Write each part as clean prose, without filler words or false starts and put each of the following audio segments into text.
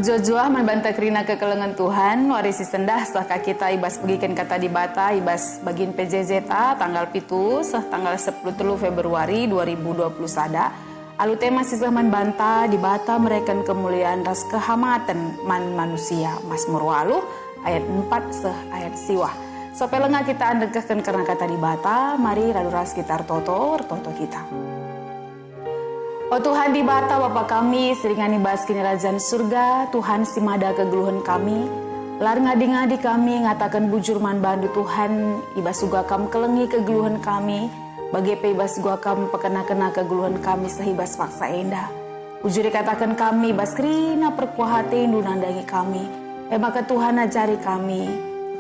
Merjojua membantah kerina kekelengan Tuhan, warisi sendah sahka kita ibas bagikan kata di bata, ibas bagin PJZ tanggal pitu, tanggal 10 Februari 2020 sada. Alu tema sisah membantah di bata mereka kemuliaan ras kehamatan man manusia, Mazmur 8 ayat 4 ayat siwah. So pelengah kita andegahkan karena kata di bata, mari radu ras kita toto kita. Oh Tuhan di bata Bapa kami, seringan ibas kini Rajaan surga, Tuhan simada kegeluhan kami, lar ngadi-ngadi kami, ngatakan bujur man bandu Tuhan, ibas suga kam kelengi kegeluhan kami, bagi ibas suga kam pekena-kena kegeluhan kami sehibas paksa endah. Bujur dikatakan kami, ibas kerina perkuah hati indu nandangi kami, maka Tuhan ajari kami,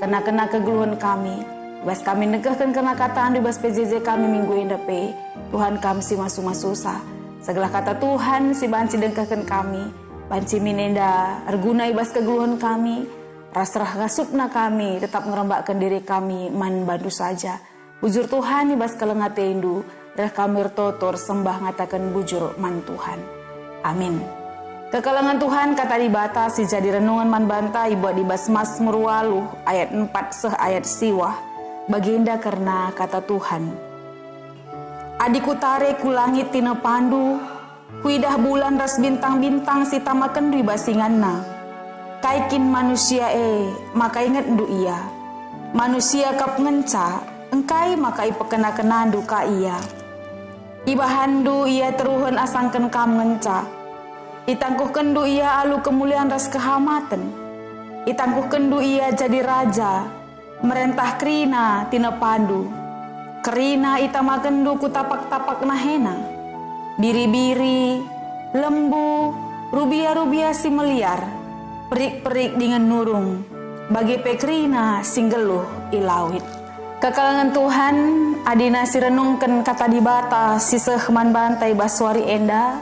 kena-kena kegeluhan kami, ibas kami negahkan kena kataan ibas PJJ kami minggu endah pe, Tuhan kami si masuk-masusah. Segala kata Tuhan si banci dengkahkan kami, banci minenda arguna ibas kegeluhan kami, rasrah kasupna kami, tetap ngerembakkan diri kami man bandu saja. Bujur Tuhan ibas kelengat indu, reh kami totor sembah ngatakan bujur man Tuhan. Amin. Kekelengan Tuhan kata di bata si jadi renungan man banta ibuat ibas Mazmur 8 ayat 4 ayat siwah, baginda karena kata Tuhan. Adiku tare ku langit tina pandu, kuidah bulan ras bintang-bintang si tamakan dui basinganna. Kaikin manusia maka ingat ndu ia. Manusia kap ngenca, engkai maka ipekena-kena duka ia. Ibahandu ia teruhan asangken kam ngenca. Itangkuh kendu ia alu kemuliaan ras kehamatan. Itangkuh kendu ia jadi raja, merentah krina tina pandu. Kerina ita makendu ku tapak-tapak nahena, biri-biri, lembu, rubia-rubia si meliar, perik-perik dengan nurung, bagi pekrina singgeluh ilawit. Kekelengan Tuhan, adina si renungkan kata di bata, si sehman bantai baswari enda,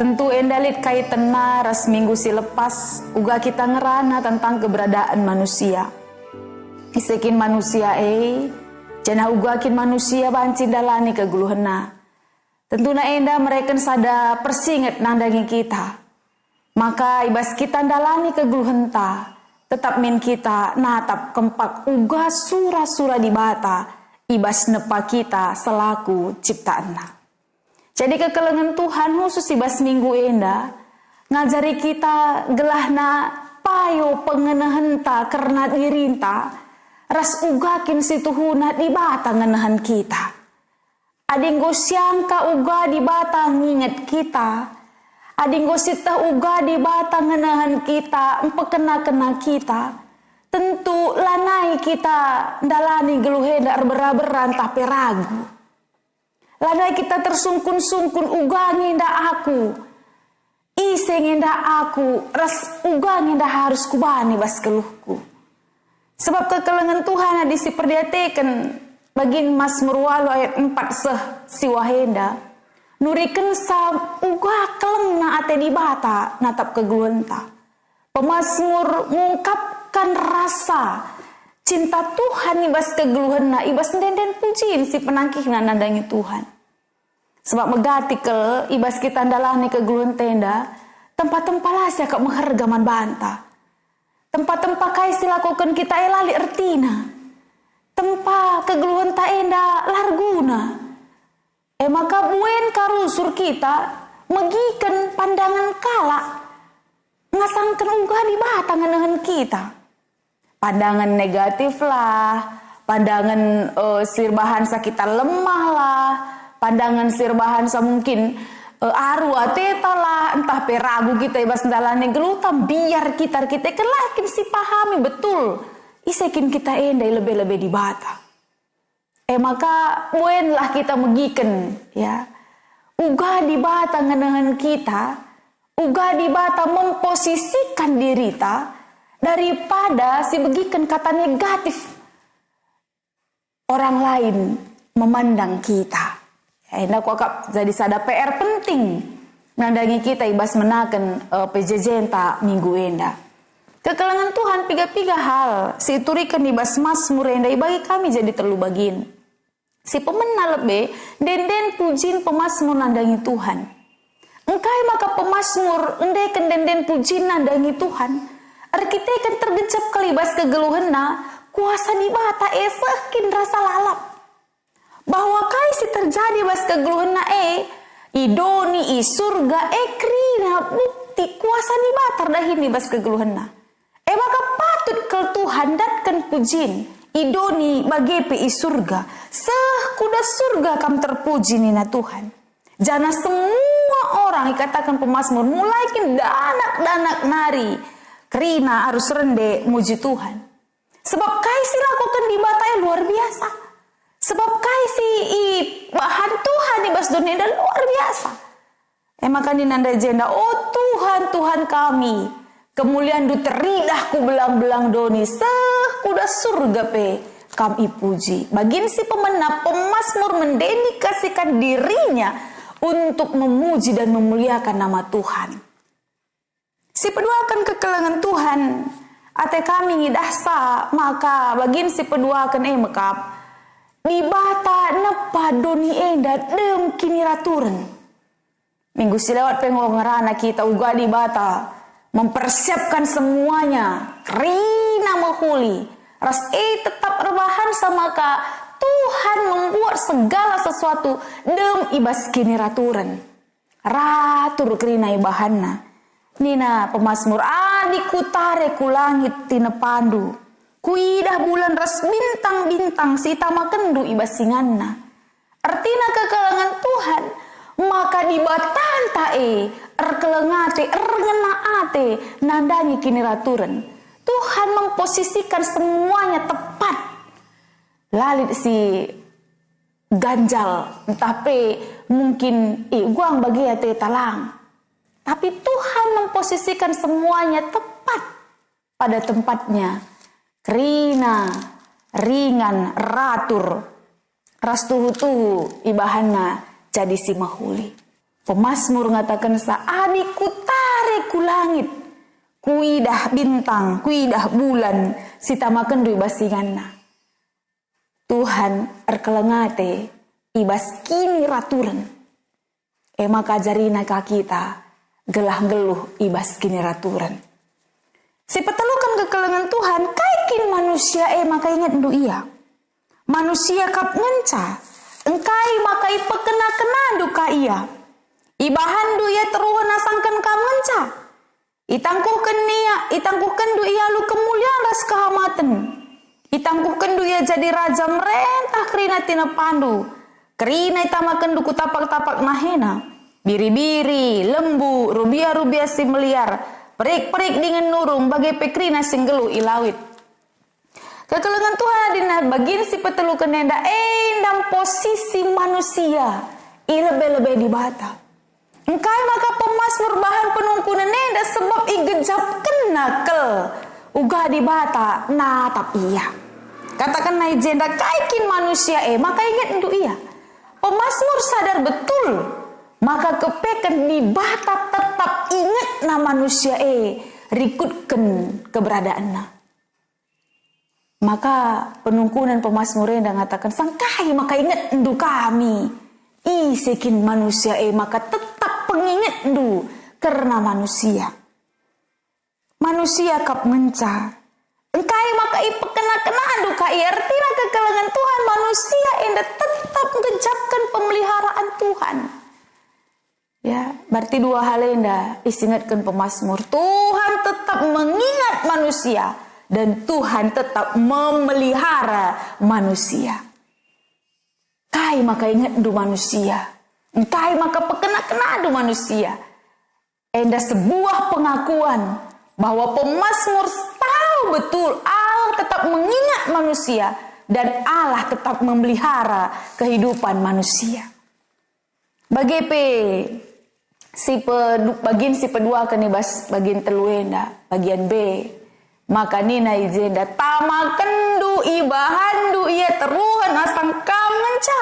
tentu enda lit kaitan ras minggu si lepas, uga kita ngerana tentang keberadaan manusia. Isekin manusia janah ugakin manusia banci dalani kegeluhena. Tentuna enda mereka sada persinget nandangi kita. Maka ibas kita dalani kegeluhenta, tetap min kita natap kempak uga sura-sura di bata, ibas nepa kita selaku ciptaanna. Jadi kekelengan Tuhan khusus ibas minggu enda, ngajari kita gelahna payo pengenehenta karena dirinta, ras ugakin situhuna di bata ngenahan kita. Adinggo siangka uga di bata nginget kita. Adinggo sita uga di bata ngenahan kita, empekena-kena kita. Tentu lanai kita dalani geluheda berberan tapi ragu. Lanai kita tersungkun-sungkun uga nginda aku. Ise nginda aku, ras uga nginda harus kubani bas geluhku. Sebab kekelengan Tuhan hadisi perdiatekan bagin Mazmur 8 ayat 4 siwahenda. Nuriken sa uga kelengna ate di bata natap kegeluhenta. Pemazmur mengungkapkan rasa cinta Tuhan ibas kegeluhenna, ibas denden pujiin si penangkihna nandangi Tuhan. Sebab megatikel ibas kita dalani kegeluhen tenda, tempat-tempat lasya kak menghargaman banta. Tempat-tempat kai silakukan kita elali ertina. Tempat kegeluhan tak enda larguna. Maka buen karusur kita megikan pandangan kala. Ngasangkan unggah di batang dengan kita. Pandangan negatif lah. Pandangan sirbahan sa kita lemah lah. Pandangan sirbahan sa mungkin arwah teta lah, entah peragu kita ibas dalane gelutam, biar kita kelakin si pahami betul isekin kita endai lebih-lebih di bata. Maka buenlah kita megiken ya. Uga di bata ngenahan kita, uga di bata memposisikan dirita daripada si begiken kata negatif orang lain memandang kita. Hendak wakap jadi sada PR penting nandangi kita ibas menaken PJJ enta minggu enda. Kekelengan Tuhan piga-piga hal si turikan ibas Mazmur enda bagi kami jadi terlalu bagin. Si pemena lebe denden pujin pemazmur nandangi Tuhan. Engkai maka pemasmur endeken denden pujina dangi Tuhan. Kita kan tergecap kelibas kegeluhenna kuasa di bata esekin rasa lalap. Bahwa kai si terjadi bas kegeluhenna idoni surga krina bukti kuasa di batar dahini bas kegeluhenna. Maka patut ke Tuhan datkan pujin idoni bagepe surga. Kuda surga kam terpuji nina Tuhan. Jana semua orang dikatakan pemasmur mulai kin danak nari. Kerina harus rende muji Tuhan. Sebab kai si lakukan di batai luar biasa. Sebab kai si bahan Tuhan di bas dunia dan luar biasa. Maka dinanda jenda, oh Tuhan kami, kemuliaan du teridah ku belang-belang doni kuda surga pe kami puji. Bagin si pemasmur mendedikasikan dirinya untuk memuji dan memuliakan nama Tuhan. Si peduakan kekelengan Tuhan ate kami ngidahsa maka bagin si peduakan mekap di bata nepa doni enda dem kini raturen. Minggu silewat pengongerana kita uga di bata mempersiapkan semuanya rina mahuli ras tetap rebahan sama ka Tuhan membuat segala sesuatu dem ibas kini raturen ratur kerina ibahanna nina pemasmur adiku tare ku langit tina pandu kuidah bulan ras bintang-bintang sita makendu ibas singanna artina kekelangan Tuhan maka di batanta erkelengate ergenaate nandangi kini raturen. Tuhan memposisikan semuanya tepat. Lalit si ganjal tapi mungkin guang bagi ate talang. Tapi Tuhan memposisikan semuanya tepat pada tempatnya. Kerina, ringan, ratur, ras tuhu-tuhu ibahana jadi si mahuli. Pemasmur ngatakan adiku tare ku langit, kuidah bintang, kuidah bulan, sitamakan du basinganna. Tuhan erkelengate ibas kini raturen. Maka jarina ka kita gelah geluh ibas kini raturen. Si petelukan kekelengan Tuhan kaikin manusia maka ingat du iya. Manusia kap ngenca engkai maka ipekena-kena duka iya. Ibahan du ia teruhan asangkan kam ngenca. Itangkuhkan du ia lu kemuliaan ras kehamatan. Itangkuhkan du ia jadi raja merentah kerina tina pandu. Kerina itamakan du kutapak-tapak nahena. Biri-biri, lembu, rubia-rubia si meliar. Perik-perik dengan nurung bagai pekrina singgelu ilawit. Kekelengan Tuhan adina bagin si petelukan nenda endang posisi manusia ilebe-lebe di bata. Engkai maka pemasmur bahan penungkunan nenda sebab igejapkan nakel uga di bata nah tapi iya. Katakan na jenda kaikin manusia maka ingat itu iya. Pemasmur sadar betul maka kepekan di bata tetap ingat na manusia rikutkan keberadaannya. Maka penungkunan pemasmur yang mengatakan sangkai maka ingat endu kami sekin manusia maka tetap pengingat endu karena manusia kap menca engkai maka ipekena-kena endu kai artinya kekelengan Tuhan manusia enda tetap mengejakkan pemeliharaan Tuhan ya berarti dua hal enda isingatkan pemasmur Tuhan tetap mengingat manusia dan Tuhan tetap memelihara manusia. Kai maka ingat du manusia. Kai maka pekena-kena du manusia. Enda sebuah pengakuan bahwa pemasmur tahu betul Allah tetap mengingat manusia dan Allah tetap memelihara kehidupan manusia. Bagian si pedua kanibas bagian teluenda bagian B. Maka nina izenda tamakendu ibahandu ia teruhan asang kamenca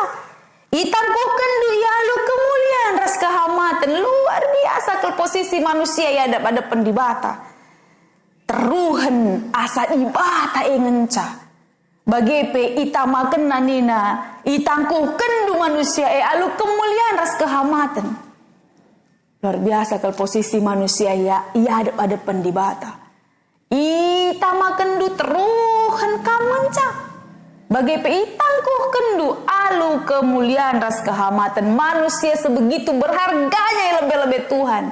itangkuhkendu ia lu kemuliaan ras kehamatan luar biasa ke posisi manusia ya ada pendibata teruhan asa ibata ngenca bagepe itamaken nina itangkuhkendu manusia alu kemuliaan ras kehamatan Luar biasa kalau posisi manusia ya ia ada pendibata. Ita makendu teruhan kamanca. Bagi peitangku kendu alu kemuliaan ras kehamatan manusia sebegitu berharganya yang lebih-lebih Tuhan.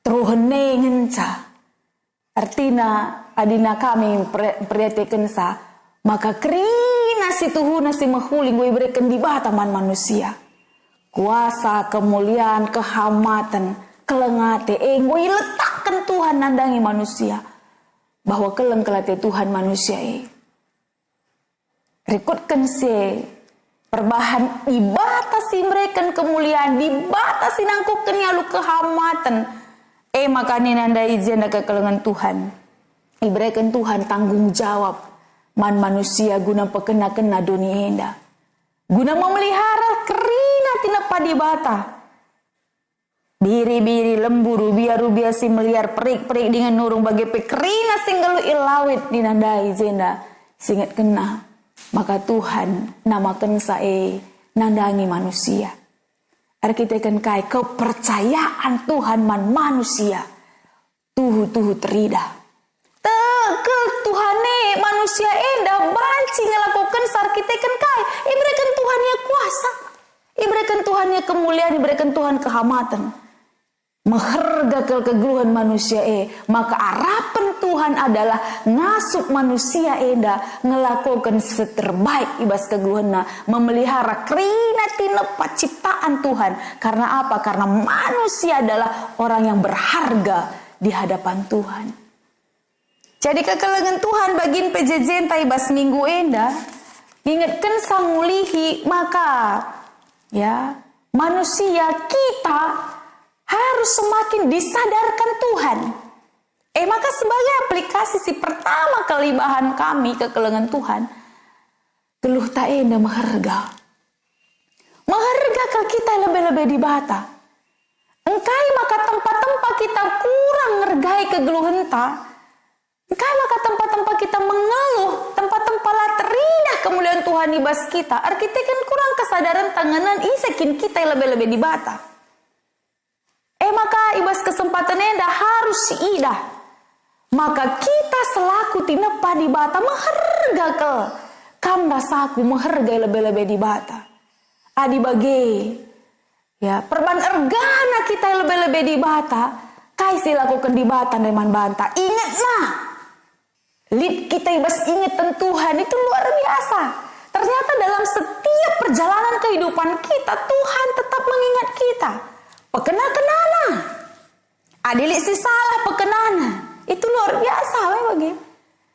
Teruhene ngenca. Artinya adina kami perhatikan sa maka kerina si Tuhan si mahuling gue berikan di bataman manusia. Kuasa, kemuliaan, kehamatan, kelengate gue letakkan Tuhan nandangi manusia. Bahwa keleng kelate Tuhan manusia Rikutkan si perbahan dibatasi mereka kemuliaan, dibatasi nangkukan ya lu kehamatan. Makanya nanda izin ke kelengan Tuhan. Iberikan Tuhan tanggung jawab man manusia guna pekena-kena dunia enda. Guna memelihara kerina tina padibata. Biri-biri lembu rubia si meliar perik-perik dengan nurung bagi pekerina singgalu ilawit dinandai jenda singet kena maka Tuhan namakan sae nandangi manusia arkitekan kai kepercayaan Tuhan man manusia tuhu terida tekel Tuhane manusia enda banci ngelakukan sarkitekan kai iberikan Tuhan ya kuasa iberikan Tuhan ya kemuliaan iberikan Tuhan kehamatan mengharga kegeluhan manusia maka harapan Tuhan adalah ngasup manusia enda ngelakukan seterbaik ibas kegeluhanna memelihara kerina tinepat ciptaan Tuhan karena apa? Karena manusia adalah orang yang berharga di hadapan Tuhan. Jadi kekelengan Tuhan bagin PJJ ibas minggu enda ingatkan sangulihi maka ya manusia kita harus semakin disadarkan Tuhan. Maka sebagai aplikasi si pertama kelibahan kami kekelengan Tuhan. Geluh tak enda mengharga. Mengharga kalau kita lebih-lebih dibata. Engkai maka tempat-tempat kita kurang ngergai kegeluhan ta. Engkai maka tempat-tempat kita mengeluh. Tempat-tempat lah terindah kemuliaan Tuhan ibas kita. Arkitekan kurang kesadaran tanganan isekin kita lebih-lebih dibata. Maka ibas kesempatan enda harus idah. Maka kita selaku tinepa di bata mengharga ke kam rasaku menghargai lebih-lebih di bata. Adi bagi ya perban ergana kita lebih-lebih di bata. Kai silakukan di bata neman banta. Ingat nah. Lid kita ibas ingatan Tuhan itu luar biasa. Ternyata dalam setiap perjalanan kehidupan kita Tuhan tetap mengingat kita. Pekena-kenana. Adilik si salah pekenana. Itu luar biasa bagi.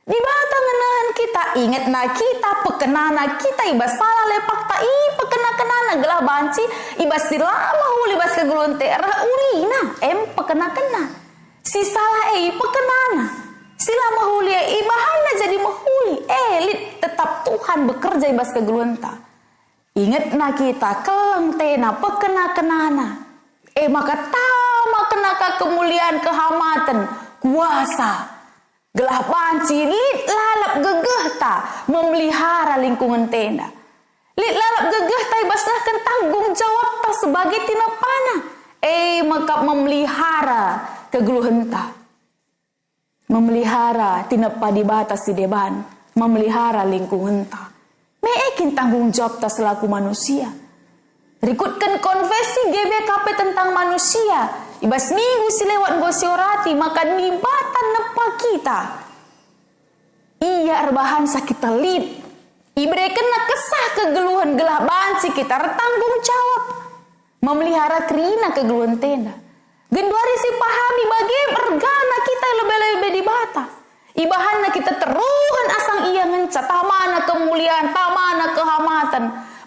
Di bata ngenahan kita. Ingat na kita pekenana kita. Ibas salah lepak tak pekena-kenana. Gelah banci. Ibas silama huli. Ibas kegulun terah urina. Pekena-kena. Si salah pekenana. Silama huli. Ibahana jadi mahuli. Lid tetap Tuhan bekerja ibas kegulun ta. Ingat na kita. Keleng tena pekena-kenana. Maka tama kenaka kemuliaan kehamatan kuasa gelah banci lit lalap gegeh ta memelihara lingkungan tenda lit lalap gegeh ta ibasnahkan tanggung jawab ta sebagai tinapana maka memelihara kegeluhan ta memelihara tinapa di batas di deban memelihara lingkungan ta meekin tanggung jawab ta selaku manusia. Rikutkan konfesi GBKP tentang manusia. Ibas minggu si lewat gosiorati maka nibatan nepa kita. Iya erbahan sakit telit. Iberikan kesah kegeluhan gelah banci kita retanggung jawab. Memelihara kerina kegeluhan tenda. Genduari si pahami bagi ergana kita lebih-lebih dibata. Ibahana kita teruhan asang iya ngenca. Tamana kemuliaan, tamana kehamatan.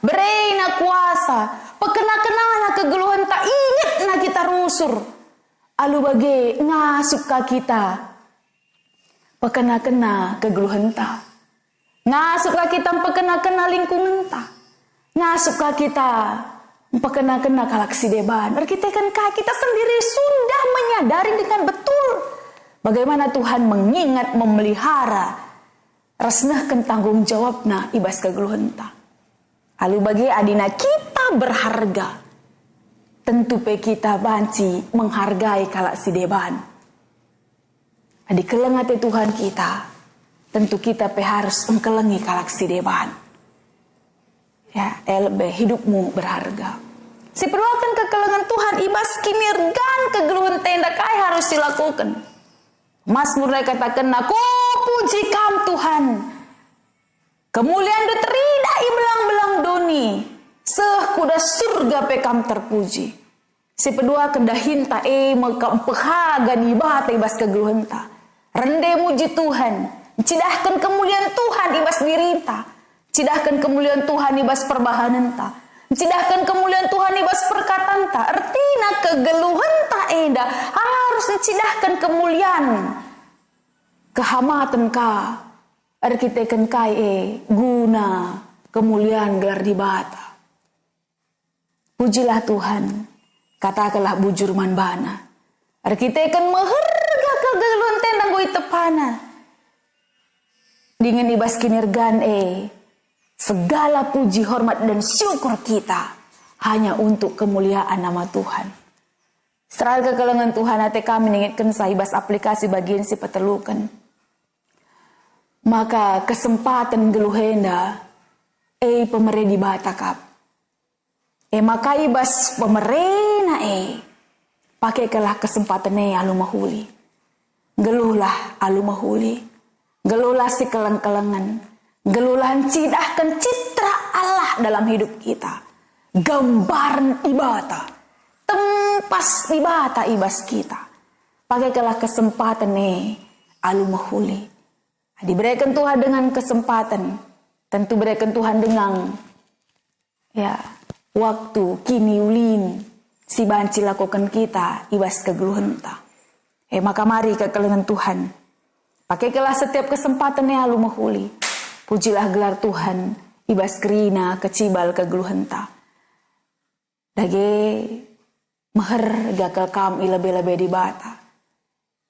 Bereina kuasa. Pekena-kenana kegeluhan tak ingat na kita rusur. Alu bagi ngasup ka kita. Pekena-kena kegeluhan tak. Ngasup ka kita pekena-kena lingkungan tak. Ngasup ka kita pekena-kena galaksi deban. Arkitekan kita sendiri sudah menyadari dengan betul. Bagaimana Tuhan mengingat memelihara. Resnahkan tanggung jawabna ibas kegeluhan tak. Alu bagi adina kita berharga. tentu pe kita banci menghargai kalak si deban. Adi kelengate Tuhan kita, tentu kita pe harus engkelengi kalak si deban. Ya, elbe hidupmu berharga. Si perluakan kekelengan Tuhan, ibas kinirgan kegeluhan tenda kai harus dilakukan. Mazmur katakan, aku puji kam Tuhan. Kemuliaan do terida i belang-belang doni. Seh kuda surga pekam terpuji. Si pedua kendahinta mekam pehaga di bata ibas kegeluhenta. Rende muji Tuhan. Cidahkan kemuliaan Tuhan ibas dirinta. Cidahkan kemuliaan Tuhan ibas perbahanenta. Cidahkan kemuliaan Tuhan ibas perkatanta. Artina kegeluhenta eda harus dicidahkan kemuliaan. Kehamatan ka. Arkiteken kai guna kemuliaan gelar di bata. Pujilah Tuhan, katakanlah bujur manbana. Arkiteken meherga kegeluhan tendang goi tepana. Dengan ibas kinirgan segala puji, hormat dan syukur kita hanya untuk kemuliaan nama Tuhan. Setelah kekelengan Tuhan hati kami mengingatkan saibas aplikasi bagian si petelukan. Maka kesempatan geluhenda pemere di batakap. Maka ibas pemerena pakailah kesempatan alu mahuli. Geluhlah alu mahuli. Geluhlah si keleng-kelengan. Geluhlah cidahkan citra Allah dalam hidup kita. Gambaran ibata. Tempas ibata ibas kita. Pakailah kesempatan alu mahuli. Diberikan Tuhan dengan kesempatan. Tentu berikan Tuhan dengan waktu kini ulin si banci lakukan kita ibas kegeluhenta. Maka mari kekelengan Tuhan. Pakailah setiap kesempatan alu mahuli. Pujilah gelar Tuhan ibas kerina kecibal kegeluhenta. Dage meher gagal kam ilebe-lebe di bata.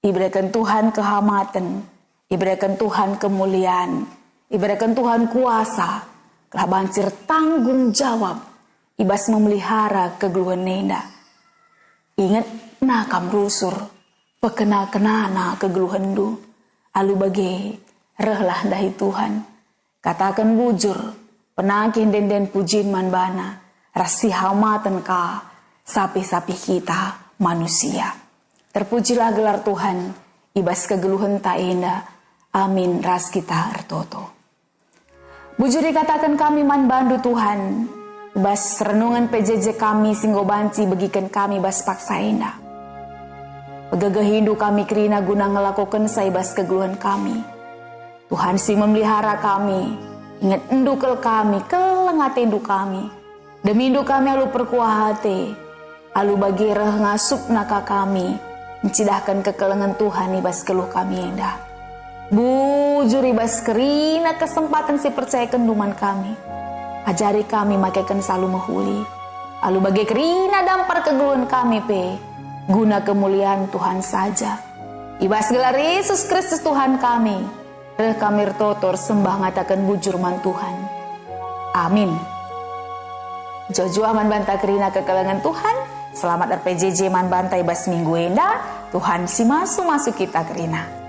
Diberikan Tuhan kehamatan. Diberikan Tuhan kemuliaan. Diberikan Tuhan kuasa. Kelah bancir tanggung jawab. Ibas memelihara kegeluhan nenda. Ingat nakam rusur. Pekena-kenana kegeluhan du. Alu bagi rehlah dahi Tuhan. Katakan bujur. Penangkin den pujin manbana. Rasi hamatan ka. Sapi-sapi kita manusia. Terpujilah gelar Tuhan. Ibas kegeluhan tak indah. Amin ras kita ertoto. Bujur dikatakan kami manbandu Tuhan. Bas renungan PJJ kami singgo banci bagikan kami bas paksa indah. Pegagahindu kami kerina guna ngelakukan saibas kegeluhan kami. Tuhan si memelihara kami. Ingat endukel kami, kelengat endu kami. Demi endu kami alu perkuah hati. Alu bagi reh ngasup naka kami. Mencidahkan kekelengan Tuhan ibas keluh kami indah. Bujur ibas kerina kesempatan si percaya kenduman kami. Ajari kami makaikan selalu mahuli. Alu bagi kerina dampar kegeluhan kami guna kemuliaan Tuhan saja. Ibas gelar Yesus Kristus Tuhan kami. Reh kami totor sembah ngatakan bujur man Tuhan. Amin. Jojo aman banta kerina kekelengan Tuhan. Selamat RPJJ man banta ibas minggu endah. Tuhan si masuk kita kerina.